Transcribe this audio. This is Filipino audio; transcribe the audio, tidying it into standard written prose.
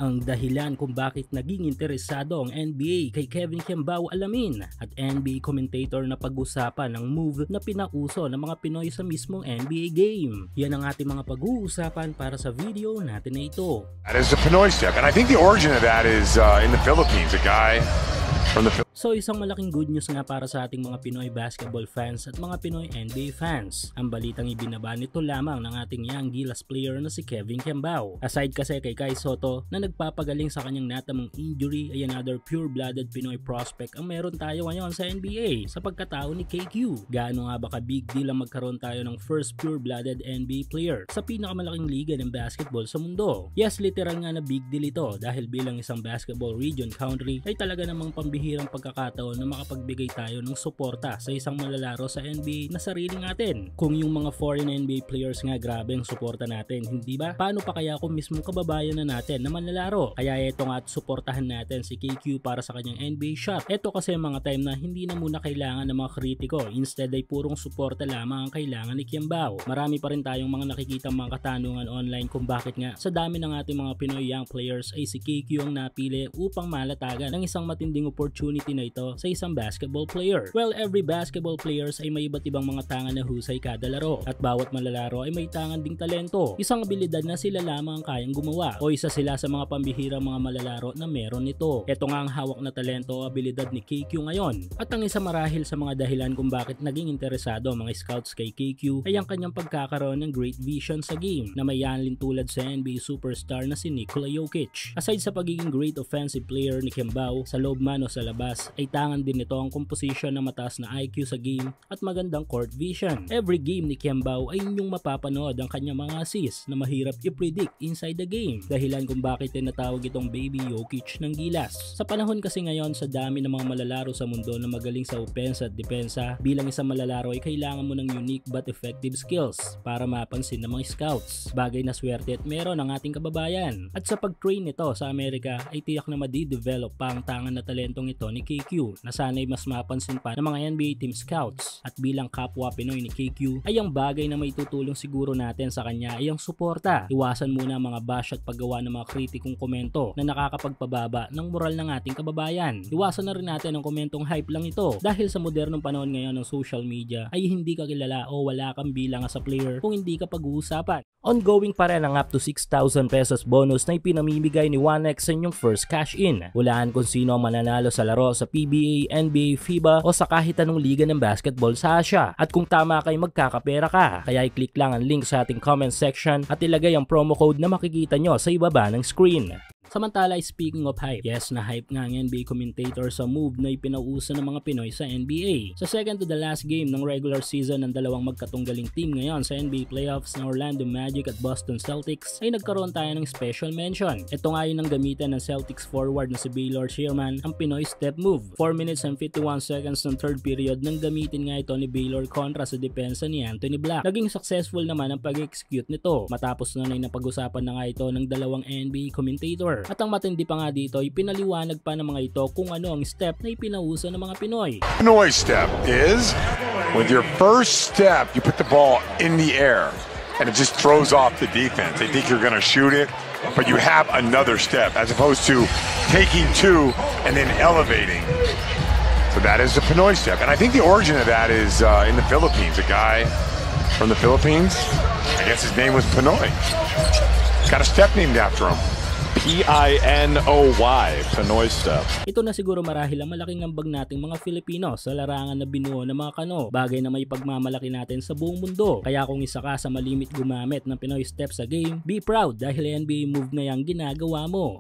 Ang dahilan kung bakit naging interesado ang NBA kay Kevin Kembao alamin at NBA commentator na pag-usapan ng move na pinauso ng mga Pinoy sa mismong NBA game. Yan ang ating mga pag-uusapan para sa video natin na ito. That is a Pinoy step, and I think the origin of that is in the Philippines. A guy from the So isang malaking good news nga para sa ating mga Pinoy basketball fans at mga Pinoy NBA fans. Ang balitang ibinaba nito lamang ng ating young Gilas player na si Kevin Kembao. Aside kasi kay Kai Sotto na nagpapagaling sa kanyang natamang injury, ay another pure-blooded Pinoy prospect ang meron tayo ngayon sa NBA sa pagkatao ni KQ. Gaano nga ba ka big deal ang magkaroon tayo ng first pure-blooded NBA player sa pinakamalaking liga ng basketball sa mundo? Yes, literal nga na big deal ito dahil bilang isang basketball region country ay talaga namang pambihirang pagkakataon na makapagbigay tayo ng suporta sa isang malalaro sa NBA na sarili natin. Kung yung mga foreign NBA players nga grabe ang suporta natin, hindi ba? Paano pa kaya kung mismong kababayan na natin na manlalaro? Kaya ito nga at suportahan natin si KQ para sa kanyang NBA shot. Ito kasi mga time na hindi na muna kailangan ng mga kritiko, instead ay purong suporta lamang ang kailangan ni Kembao. Marami pa rin tayong mga nakikita mga katanungan online kung bakit nga sa dami ng ating mga Pinoy young players ay si KQ ang napili upang malatagan ng isang matinding opportunity na ito sa isang basketball player. Well, every basketball players ay may iba't ibang mga tangan na husay kada laro at bawat malalaro ay may tangan ding talento. Isang abilidad na sila lamang ang kayang gumawa o isa sila sa mga pambihirang mga malalaro na meron nito. Ito nga ang hawak na talento o abilidad ni KQ ngayon. At ang isa marahil sa mga dahilan kung bakit naging interesado ang mga scouts kay KQ ay ang kanyang pagkakaroon ng great vision sa game na may yanlin tulad sa NBA superstar na si Nikola Jokic. Aside sa pagiging great offensive player ni Kembao sa loob man o sa labas, ay tangan din ito ang komposisyon ng mataas na IQ sa game at magandang court vision. Every game ni Kembao ay inyong mapapanood ang kanyang mga assists na mahirap i-predict inside the game. Dahilan kung bakit tinatawag itong Baby Jokic ng Gilas. Sa panahon kasi ngayon sa dami ng mga malalaro sa mundo na magaling sa opensa at depensa, bilang isang malalaro ay kailangan mo ng unique but effective skills para mapansin ng mga scouts. Bagay na swerte at meron ang ating kababayan. At sa pag-train nito sa Amerika ay tiyak na madidevelop pa ang tangan na talentong ito ni KQ na sana'y mas mapansin pa ng mga NBA team scouts. At bilang kapwa Pinoy ni KQ ay ang bagay na may tutulong siguro natin sa kanya ay ang suporta. Iwasan muna ang mga bash at paggawa ng mga kritikong komento na nakakapagpababa ng moral ng ating kababayan. Iwasan na rin natin ang komentong hype lang ito dahil sa modernong panahon ngayon ng social media ay hindi ka kilala o wala kang bilang as a player kung hindi ka pag-uusapan. Ongoing pa rin ang up to 6,000 pesos bonus na ipinamimigay ni 1x sa inyong first cash in. Hulaan kung sino ang mananalo sa laro sa PBA, NBA, FIBA o sa kahit anong liga ng basketball sa Asia. At kung tama kay magkakapera ka, kaya i-click lang ang link sa ating comment section at ilagay ang promo code na makikita nyo sa ibaba ng screen. Samantala, speaking of hype, yes na hype nga ang NBA commentator sa move na ipinauso ng mga Pinoy sa NBA. Sa second to the last game ng regular season ng dalawang magkatunggaling team ngayon sa NBA playoffs na Orlando Magic at Boston Celtics ay nagkaroon tayo ng special mention. Ito nga yun ang gamitan ng Celtics forward na si Baylor Sherman, ang Pinoy step move. 4 minutes and 51 seconds ng third period nang gamitin nga ito ni Baylor kontra sa depensa ni Anthony Black. Naging successful naman ang pag-execute nito matapos na napag-usapan na nga ito ng dalawang NBA commentator. At ang matindi pa nga dito ay pinaliwanag pa ng mga ito kung ano ang step na ipinauso ng mga Pinoy. Pinoy step is with your first step, you put the ball in the air and it just throws off the defense. They think you're going to shoot it, but you have another step as opposed to taking two and then elevating. So that is the Pinoy step. And I think the origin of that is in the Philippines. A guy from the Philippines, I guess his name was Pinoy. Got a step named after him. P-I-N-O-Y, Pinoy step. Ito na siguro marahil ang malaking ambag nating mga Filipino sa larangan na binuo ng mga kano. Bagay na may pagmamalaki natin sa buong mundo. Kaya kung isa ka sa malimit gumamit ng Pinoy step sa game, be proud dahil NBA move na yung ginagawa mo.